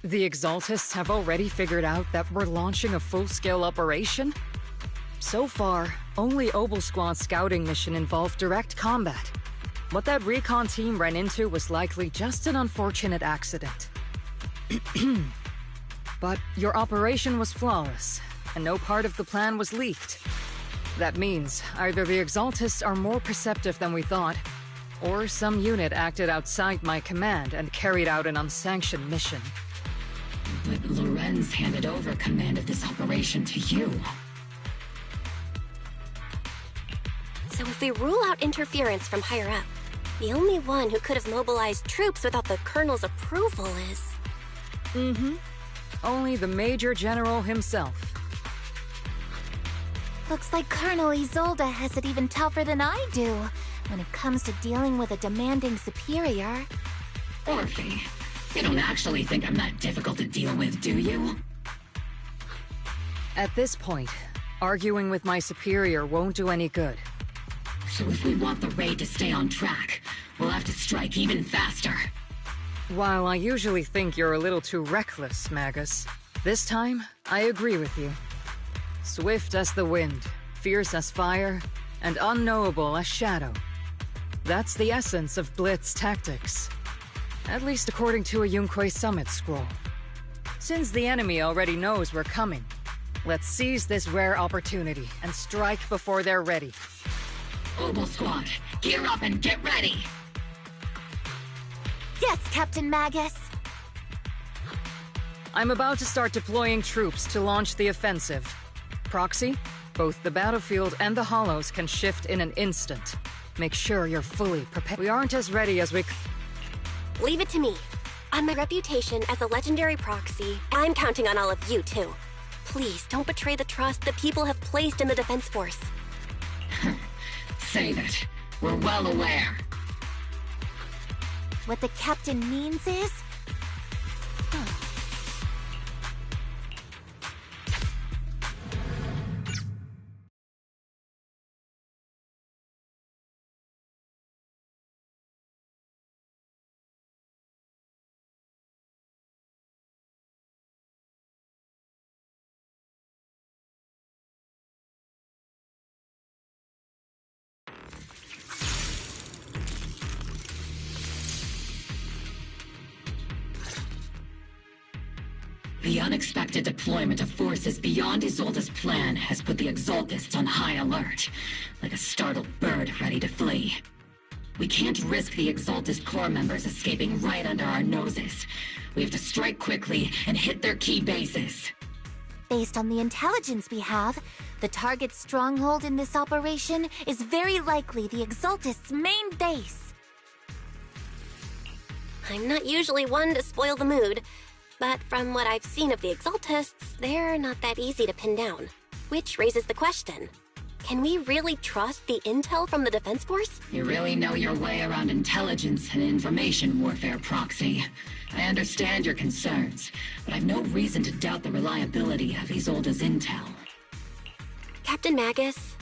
The Exaltists have already figured out that we're launching a full-scale operation? So far, only Obel Squad's scouting mission involved direct combat. What that recon team ran into was likely just an unfortunate accident. But your operation was flawless, and no part of the plan was leaked. That means either the Exaltists are more perceptive than we thought, or some unit acted outside my command and carried out an unsanctioned mission. But Lorenz handed over command of this operation to you. So if we rule out interference from higher up, the only one who could have mobilized troops without the Colonel's approval is... Mm-hmm. Only the Major General himself. Looks like Colonel Isolde has it even tougher than I do when it comes to dealing with a demanding superior. Orphe, you don't actually think I'm that difficult to deal with, do you? At this point, arguing with my superior won't do any good. So if we want the raid to stay on track, we'll have to strike even faster. While I usually think you're a little too reckless, Magus, this time, I agree with you. Swift as the wind, fierce as fire, and unknowable as shadow. That's the essence of Blitz tactics. At least according to a Yunque Summit scroll. Since the enemy already knows we're coming, let's seize this rare opportunity and strike before they're ready. Obel Squad, gear up and get ready! Yes, Captain Magus! I'm about to start deploying troops to launch the offensive. Proxy, both the battlefield and the hollows can shift in an instant. Make sure you're fully prepared. We aren't as ready as we... Leave it to me. On my reputation as a legendary proxy, I'm counting on all of you, too. Please, don't betray the trust that people have placed in the Defense Force. Save it. We're well aware. What the captain means is... The unexpected deployment of forces beyond Isolde's plan has put the Exaltists on high alert, like a startled bird ready to flee. We can't risk the Exaltist Corps members escaping right under our noses. We have to strike quickly and hit their key bases. Based on the intelligence we have, the target's stronghold in this operation is very likely the Exaltists' main base. I'm not usually one to spoil the mood, but from what I've seen of the Exaltists, they're not that easy to pin down. Which raises the question, can we really trust the intel from the Defense Force? You really know your way around intelligence and information warfare, Proxy. I understand your concerns, but I've no reason to doubt the reliability of Isolde's intel. Captain Magus,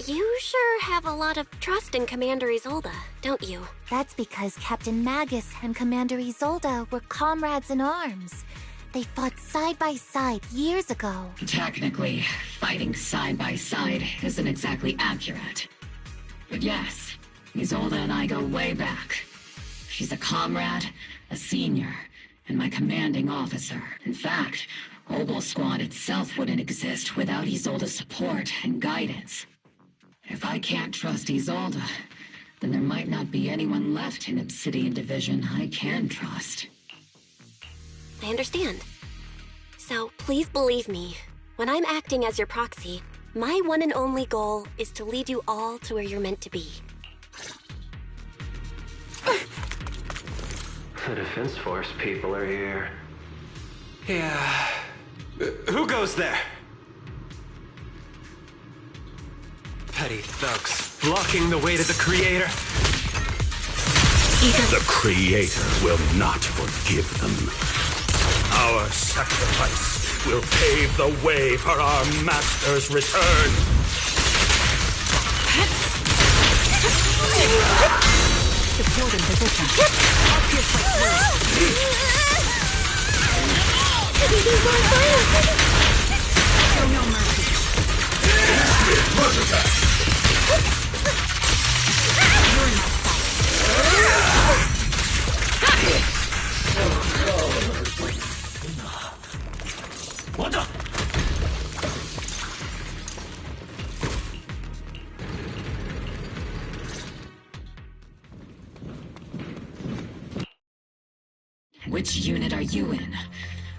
you sure have a lot of trust in Commander Isolde, don't you? That's because Captain Magus and Commander Isolde were comrades in arms. They fought side by side years ago. Technically, fighting side by side isn't exactly accurate. But yes, Isolde and I go way back. She's a comrade, a senior, and my commanding officer. In fact, Obel Squad itself wouldn't exist without Isolde's support and guidance. If I can't trust Isolde, then there might not be anyone left in Obsidian Division I can trust. I understand. So please believe me, when I'm acting as your proxy, my one and only goal is to lead you all to where you're meant to be. The Defense Force people are here. Yeah. Who goes there? Petty thugs, blocking the way to the Creator. The Creator will not forgive them. Our sacrifice will pave the way for our Master's return. Support in position. Up your fight. Show no mercy. You're in my sight. What the? Which unit are you in?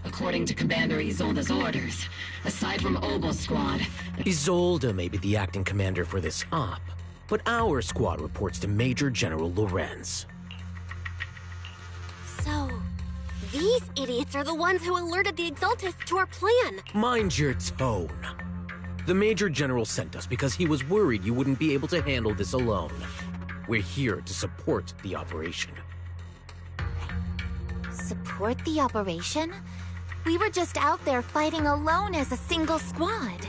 According to Commander Isolde's orders, aside from Obel's squad... Isolde may be the acting commander for this op, but our squad reports to Major General Lorenz. So, these idiots are the ones who alerted the Exaltists to our plan. Mind your tone. The Major General sent us because he was worried you wouldn't be able to handle this alone. We're here to support the operation. Support the operation? We were just out there fighting alone as a single squad.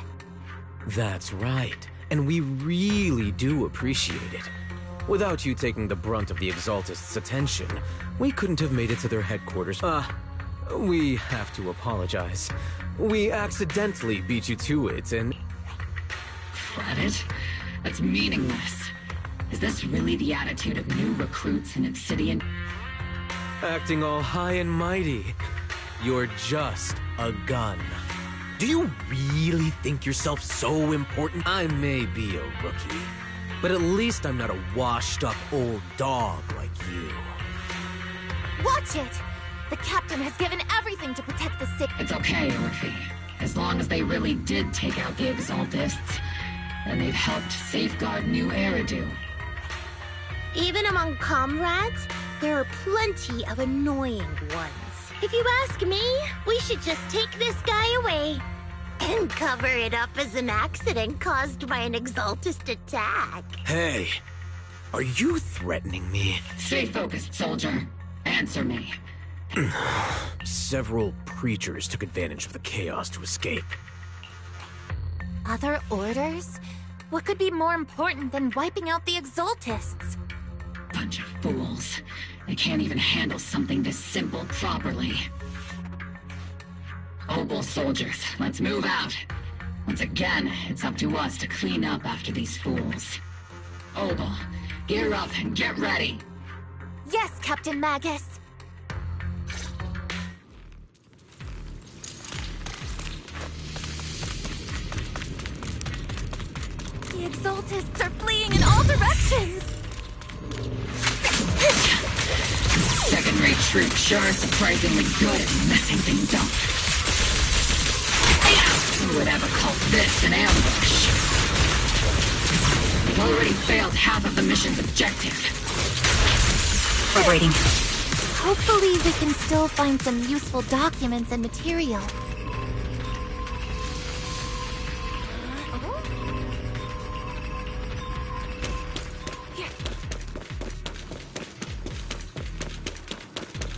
That's right, and we really do appreciate it. Without you taking the brunt of the Exaltists' attention, we couldn't have made it to their headquarters. We have to apologize. We accidentally beat you to it, and... Credit? That's meaningless. Is this really the attitude of new recruits in Obsidian? Acting all high and mighty. You're just a gun. Do you really think yourself so important? I may be a rookie, but at least I'm not a washed-up old dog like you. Watch it! The captain has given everything to protect the city. It's okay, Orphe. As long as they really did take out the Exaltists, then they've helped safeguard New Eridu. Even among comrades, there are plenty of annoying ones. If you ask me, we should just take this guy away and cover it up as an accident caused by an Exaltist attack. Hey, are you threatening me? Stay focused, soldier. Answer me. Several preachers took advantage of the chaos to escape. Other orders? What could be more important than wiping out the Exaltists? Bunch of fools. They can't even handle something this simple properly. Obel soldiers, let's move out. Once again, it's up to us to clean up after these fools. Obel, gear up and get ready. Yes, Captain Magus. The Exaltists are fleeing in all directions. Second-rate troops sure are surprisingly good at messing things up. Who would ever call this an ambush? We've already failed half of the mission's objective. We're waiting. Hopefully we can still find some useful documents and material.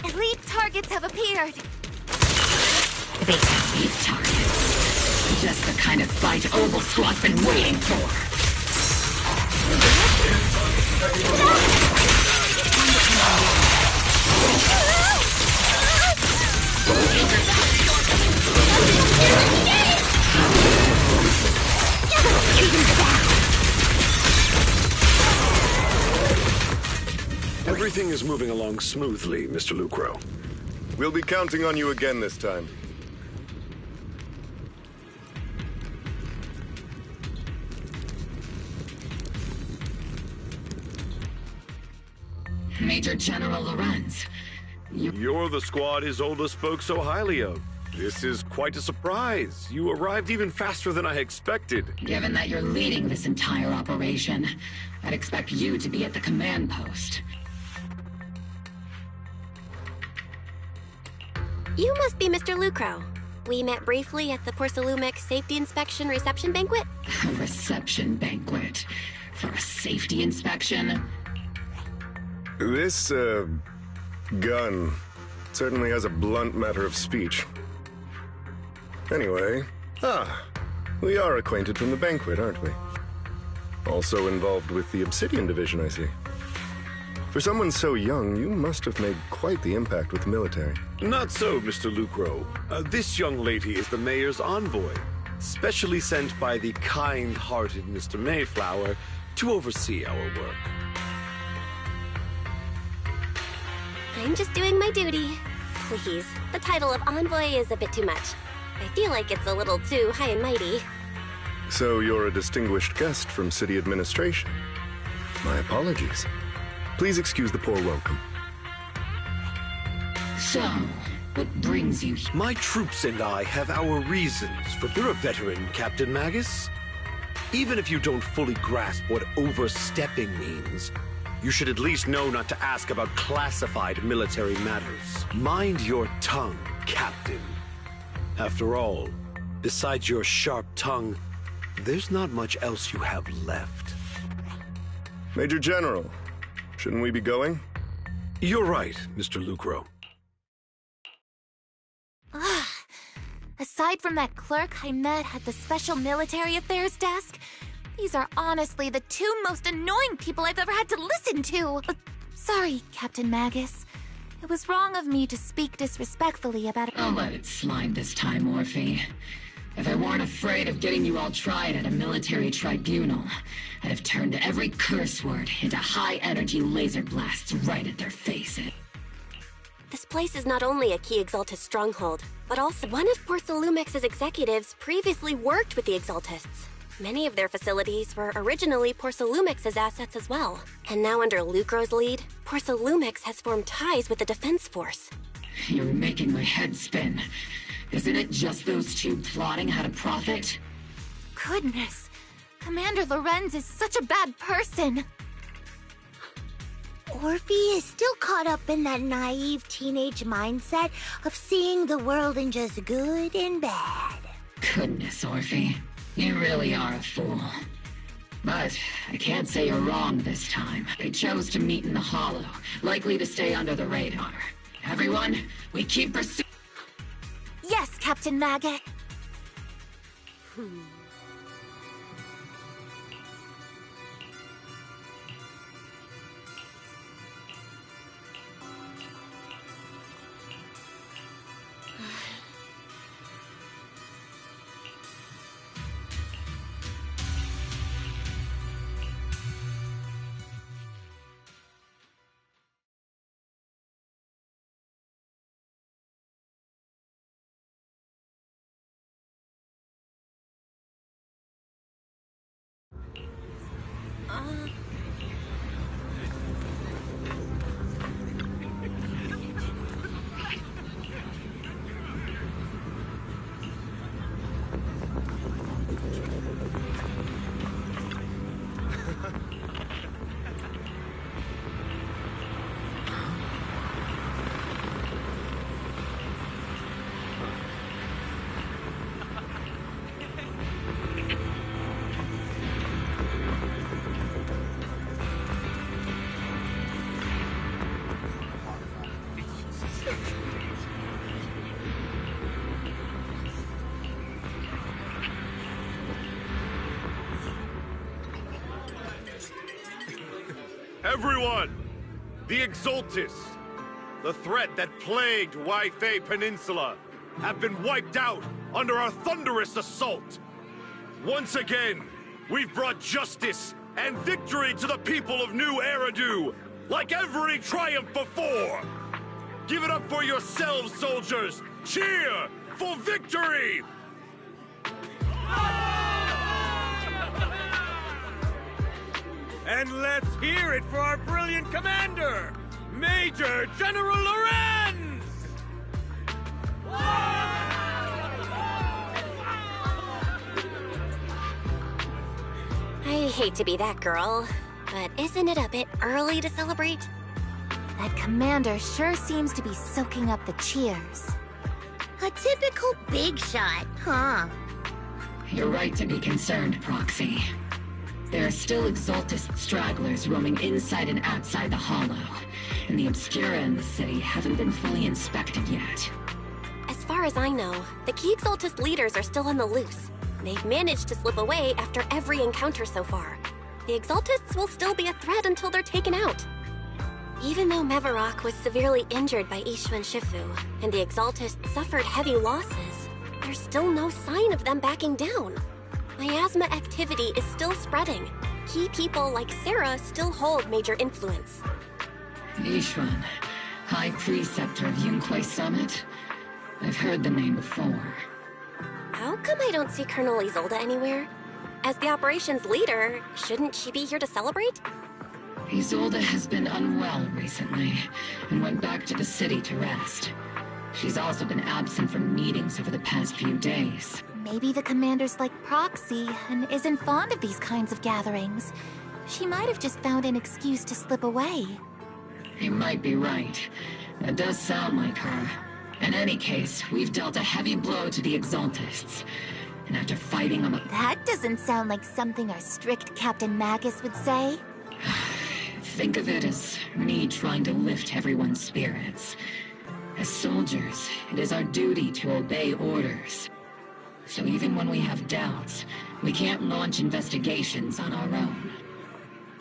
Elite targets have appeared. Elite targets. Just the kind of fight Obel Squad's been waiting for. Everything is moving along smoothly, Mr. Lucro. We'll be counting on you again this time. Major General Lorenz. You're the squad Isolde spoke so highly of. This is quite a surprise. You arrived even faster than I expected. Given that you're leading this entire operation, I'd expect you to be at the command post. You must be Mr. Lucro. We met briefly at the Porcelumex Safety Inspection Reception Banquet. A reception banquet? For a safety inspection? This, gun certainly has a blunt matter of speech. Anyway, we are acquainted from the banquet, aren't we? Also involved with the Obsidian Division, I see. For someone so young, you must have made quite the impact with the military. Not so, Mr. Lucro. This young lady is the mayor's envoy, specially sent by the kind-hearted Mr. Mayflower to oversee our work. I'm just doing my duty. Please, the title of envoy is a bit too much. I feel like it's a little too high and mighty. So you're a distinguished guest from city administration. My apologies. Please excuse the poor welcome. So, what brings you here? My troops and I have our reasons for... You're a veteran, Captain Magus. Even if you don't fully grasp what overstepping means, you should at least know not to ask about classified military matters. Mind your tongue, Captain. After all, besides your sharp tongue, there's not much else you have left. Major General, shouldn't we be going? You're right, Mr. Lucro. Aside from that clerk I met at the Special Military Affairs desk, these are honestly the two most annoying people I've ever had to listen to. Sorry, Captain Magus. It was wrong of me to speak disrespectfully about it. I'll let it slide this time, Orphe. If I weren't afraid of getting you all tried at a military tribunal, I'd have turned every curse word into high-energy laser blasts right at their faces. This place is not only a key Exaltist stronghold, but also one of Porcelumex's executives previously worked with the Exaltists. Many of their facilities were originally Porcelumex's assets as well. And now under Lucro's lead, Porcelumex has formed ties with the Defense Force. You're making my head spin. Isn't it just those two plotting how to profit? Goodness, Commander Lorenz is such a bad person. Orphe is still caught up in that naive teenage mindset of seeing the world in just good and bad. Goodness, Orphe. You really are a fool. But I can't say you're wrong this time. They chose to meet in the Hollow, likely to stay under the radar. Everyone, we keep pursuing. Yes, Captain Maggot. Everyone! The Exaltists, the threat that plagued Waifei Peninsula, have been wiped out under our thunderous assault. Once again, we've brought justice and victory to the people of New Eridu, like every triumph before. Give it up for yourselves, soldiers! Cheer for victory! And let's hear it for our brilliant commander, Major General Lorenz! I hate to be that girl, but isn't it a bit early to celebrate? That commander sure seems to be soaking up the cheers. A typical big shot, huh? You're right to be concerned, Proxy. There are still Exaltist stragglers roaming inside and outside the Hollow, and the Obscura in the city haven't been fully inspected yet. As far as I know, the key Exaltist leaders are still on the loose. They've managed to slip away after every encounter so far. The Exaltists will still be a threat until they're taken out. Even though Mevarok was severely injured by Ishu and Shifu, and the Exaltists suffered heavy losses, there's still no sign of them backing down. Miasma activity is still spreading. Key people like Sarah still hold major influence. Yishuan, High Preceptor of Yunquay Summit? I've heard the name before. How come I don't see Colonel Isolde anywhere? As the operations leader, shouldn't she be here to celebrate? Isolde has been unwell recently, and went back to the city to rest. She's also been absent from meetings over the past few days. Maybe the commander's like Proxy and isn't fond of these kinds of gatherings. She might have just found an excuse to slip away. You might be right. That does sound like her. In any case, we've dealt a heavy blow to the Exaltists. And after fighting them... That doesn't sound like something our strict Captain Magus would say. Think of it as me trying to lift everyone's spirits. As soldiers, it is our duty to obey orders. So even when we have doubts, we can't launch investigations on our own.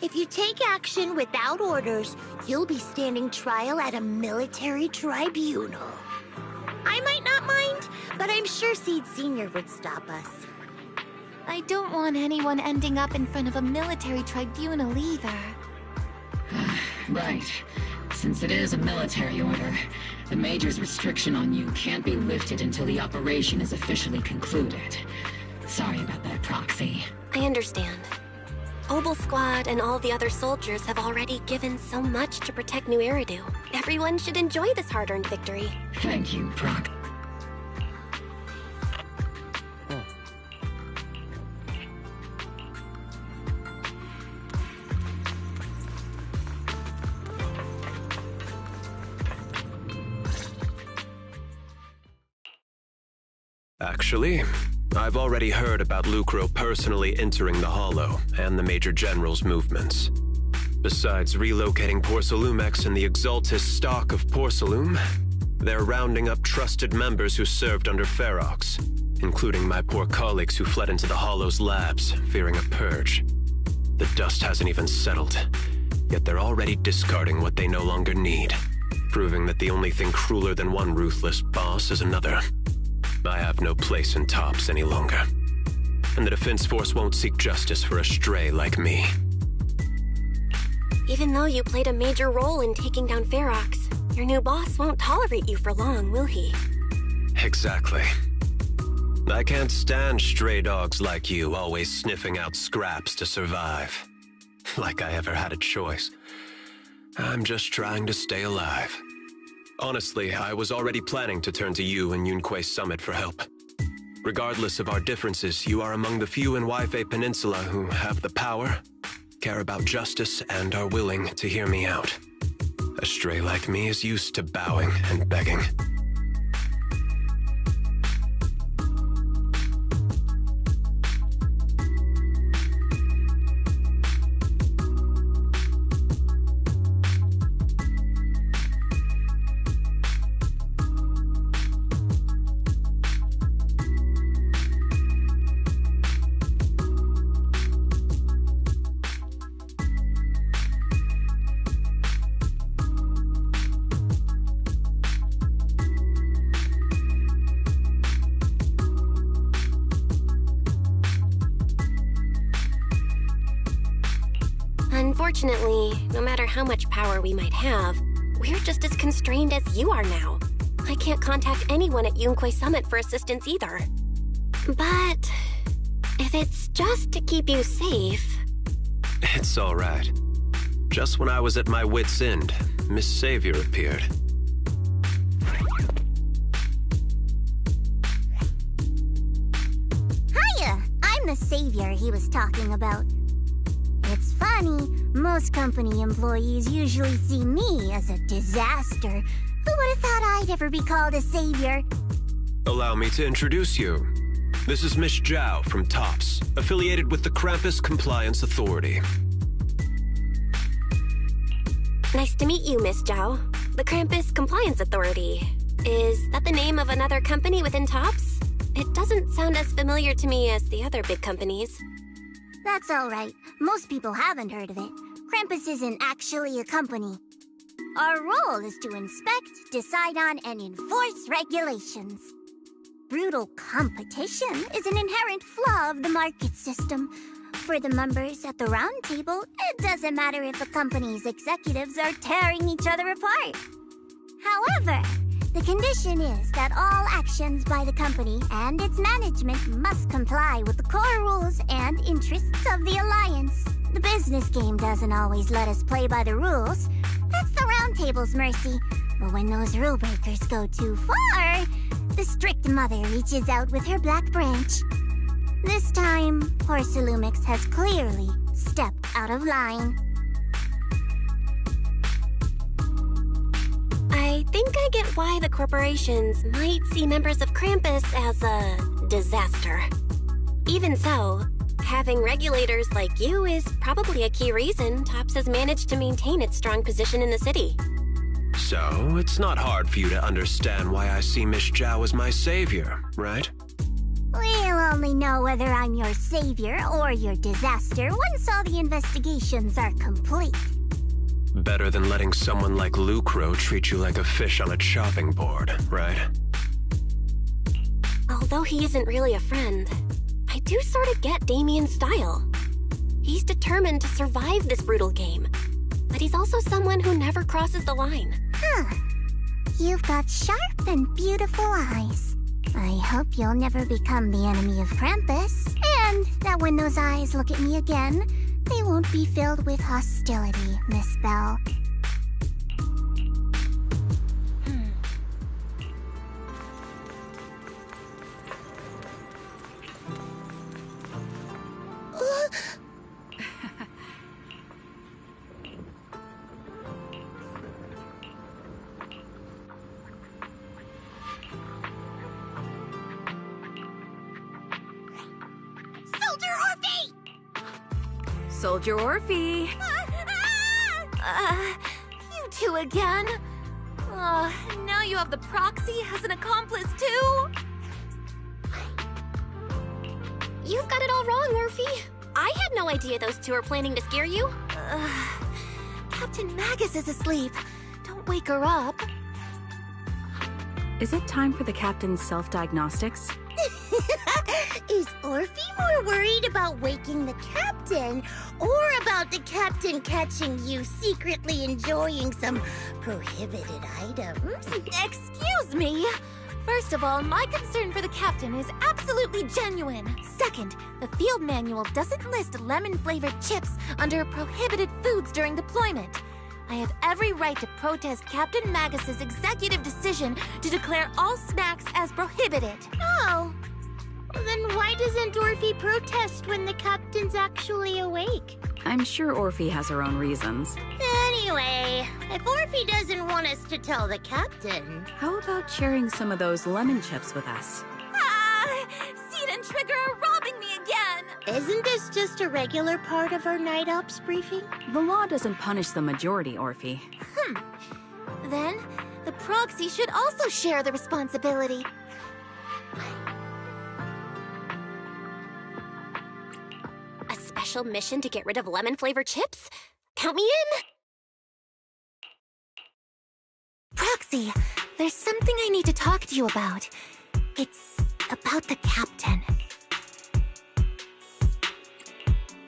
If you take action without orders, you'll be standing trial at a military tribunal. I might not mind, but I'm sure Seed Sr. would stop us. I don't want anyone ending up in front of a military tribunal either. Right. Since it is a military order, the Major's restriction on you can't be lifted until the operation is officially concluded. Sorry about that, Proxy. I understand. Obel Squad and all the other soldiers have already given so much to protect New Eridu. Everyone should enjoy this hard-earned victory. Thank you, Prox. Actually, I've already heard about Lucro personally entering the Hollow and the Major General's movements. Besides relocating Porcelumex and the Exaltis stock of Porcelume, they're rounding up trusted members who served under Ferox, including my poor colleagues who fled into the Hollow's labs, fearing a purge. The dust hasn't even settled, yet they're already discarding what they no longer need, proving that the only thing crueler than one ruthless boss is another. I have no place in Tops any longer, and the Defense Force won't seek justice for a stray like me. Even though you played a major role in taking down Ferox, your new boss won't tolerate you for long, will he? Exactly. I can't stand stray dogs like you always sniffing out scraps to survive. Like I ever had a choice. I'm just trying to stay alive. Honestly, I was already planning to turn to you and Yunquay Summit for help. Regardless of our differences, you are among the few in Waifei Peninsula who have the power, care about justice, and are willing to hear me out. A stray like me is used to bowing and begging. Unfortunately, no matter how much power we might have, we're just as constrained as you are now. I can't contact anyone at Yunquay Summit for assistance either. But if it's just to keep you safe... It's all right. Just when I was at my wit's end, Miss Savior appeared. Hiya! I'm the savior he was talking about. It's funny, most company employees usually see me as a disaster. Who would have thought I'd ever be called a savior? Allow me to introduce you. This is Miss Zhao from Tops, affiliated with the Krampus Compliance Authority. Nice to meet you, Miss Zhao. The Krampus Compliance Authority. Is that the name of another company within Tops? It doesn't sound as familiar to me as the other big companies. That's all right. Most people haven't heard of it. Krampus isn't actually a company. Our role is to inspect, decide on, and enforce regulations. Brutal competition is an inherent flaw of the market system. For the members at the round table, it doesn't matter if the company's executives are tearing each other apart. However, the condition is that all actions by the company and its management must comply with the core rules and interests of the Alliance. The business game doesn't always let us play by the rules. That's the round table's mercy. But when those rule breakers go too far, the strict mother reaches out with her black branch. This time, Porcelumix has clearly stepped out of line. I think I get why the corporations might see members of Krampus as a disaster. Even so, having regulators like you is probably a key reason Tops has managed to maintain its strong position in the city. So, it's not hard for you to understand why I see Miss Zhao as my savior, right? We'll only know whether I'm your savior or your disaster once all the investigations are complete. Better than letting someone like Lucro treat you like a fish on a chopping board, right? Although he isn't really a friend, I do sort of get Damien's style. He's determined to survive this brutal game, but he's also someone who never crosses the line. Huh. You've got sharp and beautiful eyes. I hope you'll never become the enemy of Krampus, and that when those eyes look at me again, they won't be filled with hostility, Miss Bell. Soldier Orphe! You two again? Now you have the proxy as an accomplice too? You've got it all wrong, Orphe. I had no idea those two were planning to scare you. Captain Magus is asleep. Don't wake her up. Is it time for the captain's self-diagnostics? Is Orphe more worried about waking the captain, or about the captain catching you secretly enjoying some prohibited items? Excuse me! First of all, my concern for the captain is absolutely genuine. Second, the field manual doesn't list lemon-flavored chips under prohibited foods during deployment. I have every right to protest Captain Magus's executive decision to declare all snacks as prohibited. Oh. Then why doesn't Orphe protest when the captain's actually awake? I'm sure Orphe has her own reasons. Anyway, if Orphe doesn't want us to tell the captain... How about sharing some of those lemon chips with us? Seed and Trigger are robbing me again! Isn't this just a regular part of our night ops briefing? The law doesn't punish the majority, Orphe. Then, the proxy should also share the responsibility. A special mission to get rid of lemon-flavored chips? Count me in! Proxy, there's something I need to talk to you about. It's about the captain.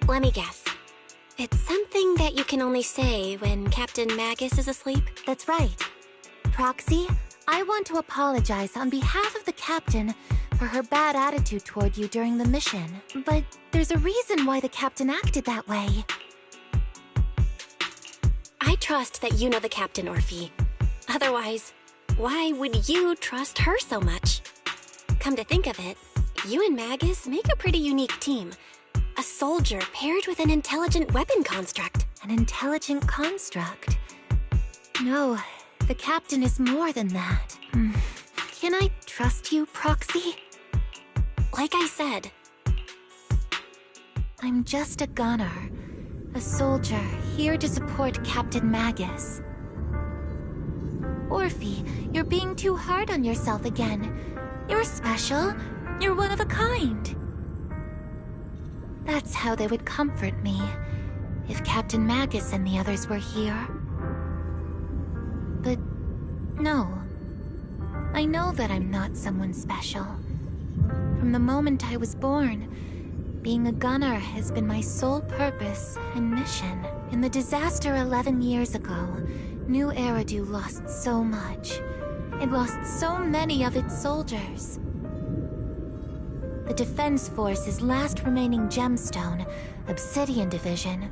Let me guess. It's something that you can only say when Captain Magus is asleep? That's right. Proxy, I want to apologize on behalf of the captain for her bad attitude toward you during the mission. But there's a reason why the captain acted that way. I trust that you know the captain, Orphe. Otherwise, why would you trust her so much? Come to think of it, you and Magus make a pretty unique team. A soldier paired with an intelligent weapon construct. An intelligent construct? No, the captain is more than that. Can I trust you, Proxy? Like I said, I'm just a gunner. A soldier here to support Captain Magus. Orphe, you're being too hard on yourself again. You're special. You're one of a kind. That's how they would comfort me, if Captain Magus and the others were here. But no. I know that I'm not someone special. From the moment I was born, being a gunner has been my sole purpose and mission. In the disaster 11 years ago, New Eridu lost so much. It lost so many of its soldiers. The Defense Force's last remaining gemstone, Obsidian Division,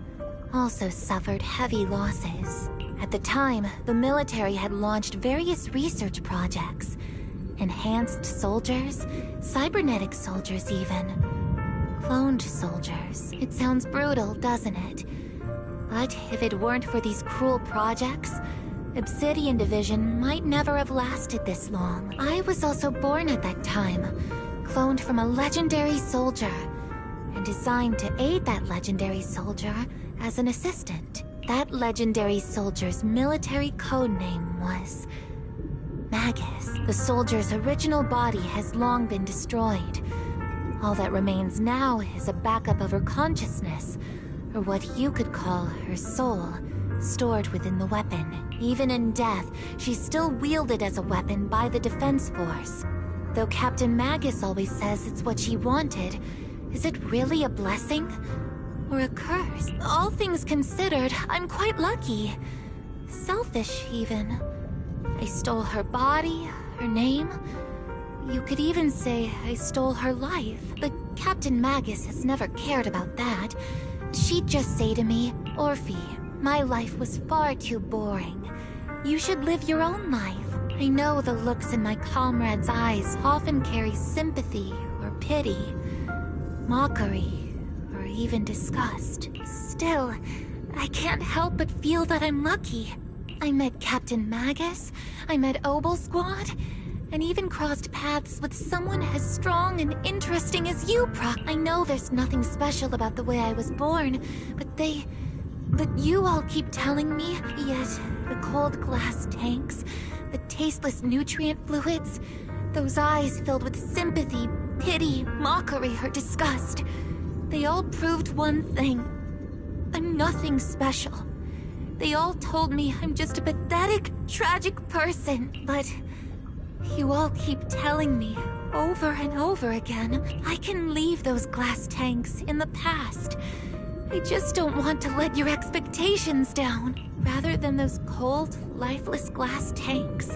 also suffered heavy losses. At the time, the military had launched various research projects. Enhanced soldiers, cybernetic soldiers even. Cloned soldiers. It sounds brutal, doesn't it? But if it weren't for these cruel projects, Obsidian Division might never have lasted this long. I was also born at that time, cloned from a legendary soldier, and designed to aid that legendary soldier as an assistant. That legendary soldier's military codename was Magus. The soldier's original body has long been destroyed. All that remains now is a backup of her consciousness, or what you could call her soul, stored within the weapon. Even in death, she's still wielded as a weapon by the Defense Force. Though Captain Magus always says it's what she wanted, is it really a blessing? Or a curse? All things considered, I'm quite lucky. Selfish, even. I stole her body, her name. You could even say I stole her life. But Captain Magus has never cared about that. She'd just say to me, Orphe, my life was far too boring. You should live your own life. I know the looks in my comrades' eyes often carry sympathy or pity, mockery, or even disgust. Still, I can't help but feel that I'm lucky. I met Captain Magus, I met Obel Squad, and even crossed paths with someone as strong and interesting as you, Proc. I know there's nothing special about the way I was born, but you all keep telling me, yet the cold glass tanks, the tasteless nutrient fluids, those eyes filled with sympathy, pity, mockery, or disgust, they all proved one thing. I'm nothing special. They all told me I'm just a pathetic, tragic person, but you all keep telling me over and over again I can leave those glass tanks in the past. I just don't want to let your expectations down. Rather than those cold, lifeless glass tanks,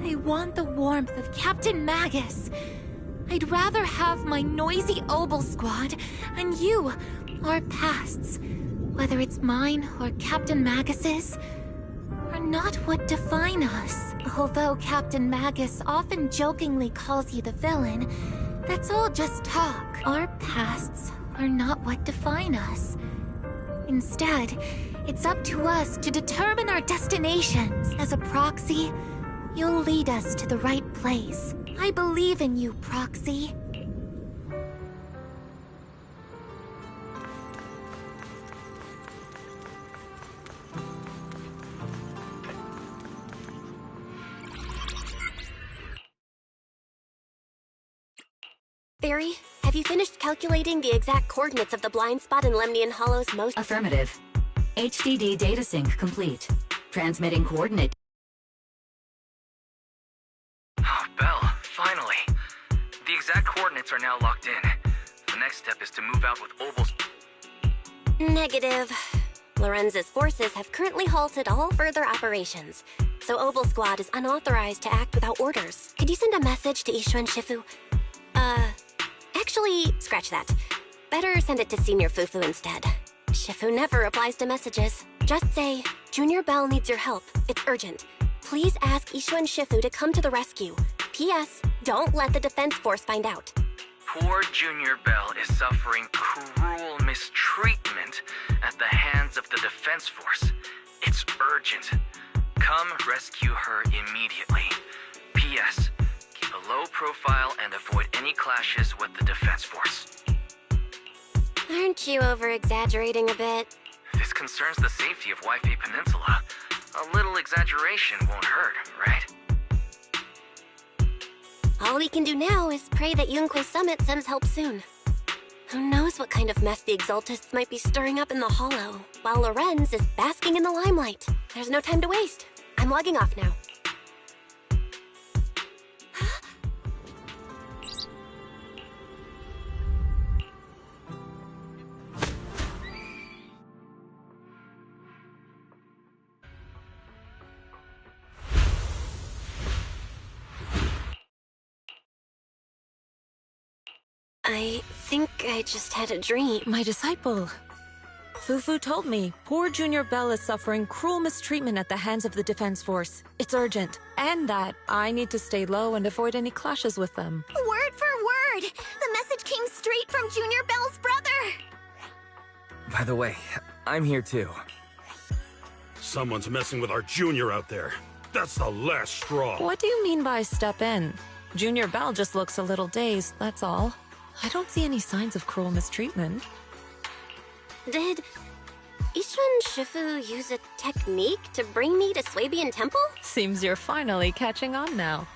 I want the warmth of Captain Magus. I'd rather have my noisy Obel Squad and you, our pasts, whether it's mine or Captain Magus's, are not what define us. Although Captain Magus often jokingly calls you the villain, that's all just talk. Our pasts are not what define us. Instead, it's up to us to determine our destinations. As a proxy, you'll lead us to the right place. I believe in you, Proxy. Barry, have you finished calculating the exact coordinates of the blind spot in Lemnian Hollow's most— Affirmative. HDD data sync complete. Transmitting coordinate. Oh, Belle, finally. The exact coordinates are now locked in. The next step is to move out with Obel's— Negative. Lorenz's forces have currently halted all further operations, so Obel Squad is unauthorized to act without orders. Could you send a message to Ishuen Shifu? Actually, scratch that. Better send it to Senior Fufu instead. Shifu never replies to messages. Just say, Junior Bell needs your help. It's urgent. Please ask Ishuen Shifu to come to the rescue. P.S. Don't let the Defense Force find out. Poor Junior Bell is suffering cruel mistreatment at the hands of the Defense Force. It's urgent. Come rescue her immediately. P.S. Keep a low profile and avoid any clashes with the Defense Force. Aren't you over-exaggerating a bit? This concerns the safety of Waifei Peninsula. A little exaggeration won't hurt, right? All we can do now is pray that Yunque Summit sends help soon. Who knows what kind of mess the Exaltists might be stirring up in the Hollow, while Lorenz is basking in the limelight. There's no time to waste. I'm logging off now. I think I just had a dream. My disciple. Fufu told me poor Junior Bell is suffering cruel mistreatment at the hands of the Defense Force. It's urgent. And that I need to stay low and avoid any clashes with them. Word for word! The message came straight from Junior Bell's brother! By the way, I'm here too. Someone's messing with our junior out there. That's the last straw. What do you mean by step in? Junior Bell just looks a little dazed, that's all. I don't see any signs of cruel mistreatment. Did Ishun Shifu use a technique to bring me to Swabian Temple? Seems you're finally catching on now.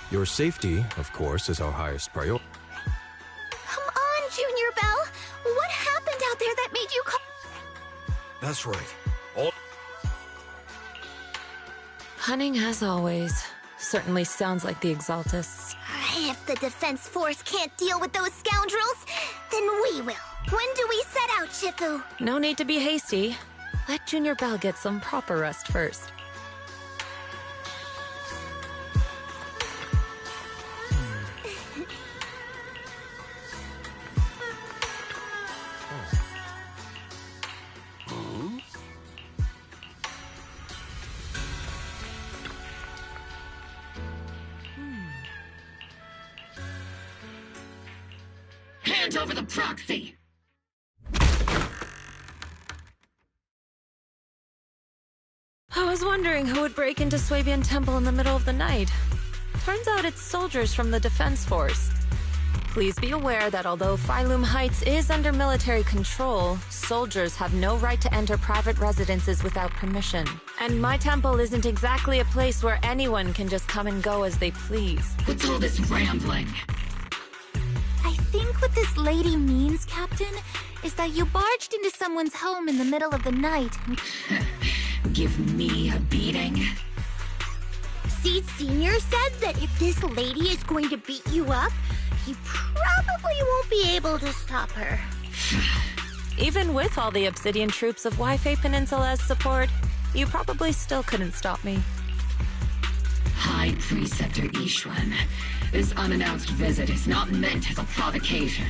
Your safety, of course, is our highest priority. Come on, Junior Bell! What happened out there that made you call— That's right. All Cunning as always. Certainly sounds like the Exaltists. If the Defense Force can't deal with those scoundrels, then we will. When do we set out, Shifu? No need to be hasty. Let Junior Bell get some proper rest first. Hand over the proxy! I was wondering who would break into Swabian Temple in the middle of the night. Turns out it's soldiers from the Defense Force. Please be aware that although Phylum Heights is under military control, soldiers have no right to enter private residences without permission. And my temple isn't exactly a place where anyone can just come and go as they please. What's all this rambling? I think what this lady means, Captain, is that you barged into someone's home in the middle of the night. Give me a beating? Seed Senior said that if this lady is going to beat you up, you probably won't be able to stop her. Even with all the Obsidian troops of Waifei Peninsula as support, you probably still couldn't stop me. High Preceptor Ishwan, this unannounced visit is not meant as a provocation.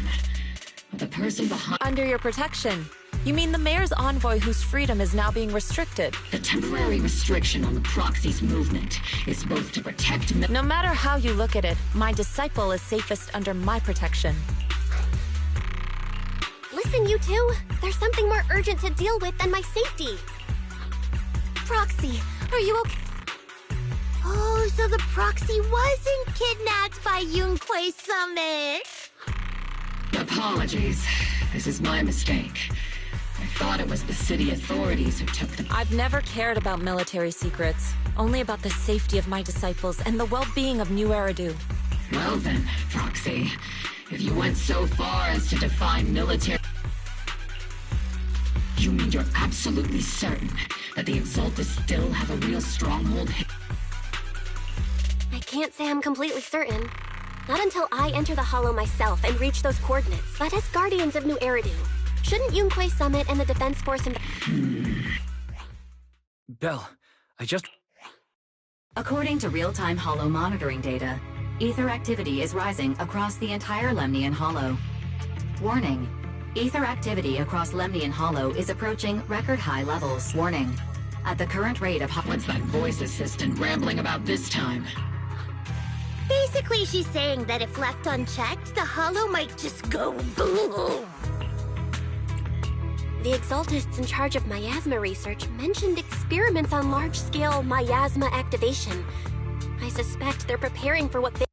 But the person behind— Under your protection. You mean the mayor's envoy whose freedom is now being restricted? The temporary restriction on the proxy's movement is both to protect— No matter how you look at it, my disciple is safest under my protection. Listen, you two. There's something more urgent to deal with than my safety. Proxy, are you okay? Oh, so the proxy wasn't kidnapped by Yunquei Summit. Apologies. This is my mistake. I thought it was the city authorities who took them. I've never cared about military secrets, only about the safety of my disciples and the well-being of New Eridu. Well then, Proxy, if you went so far as to define military— You mean you're absolutely certain that the Exaltists still have a real stronghold? I can't say I'm completely certain. Not until I enter the Hollow myself and reach those coordinates. But as guardians of New Eridu, shouldn't Yunquei Summit and the Defense Force— Bell, I just— According to real-time Hollow monitoring data, ether activity is rising across the entire Lemnian Hollow. Warning. Ether activity across Lemnian Hollow is approaching record-high levels. Warning. At the current rate of— What's that voice assistant rambling about this time? Basically, she's saying that if left unchecked, the Hollow might just go boom. The Exaltists in charge of miasma research mentioned experiments on large-scale miasma activation. I suspect they're preparing for what they—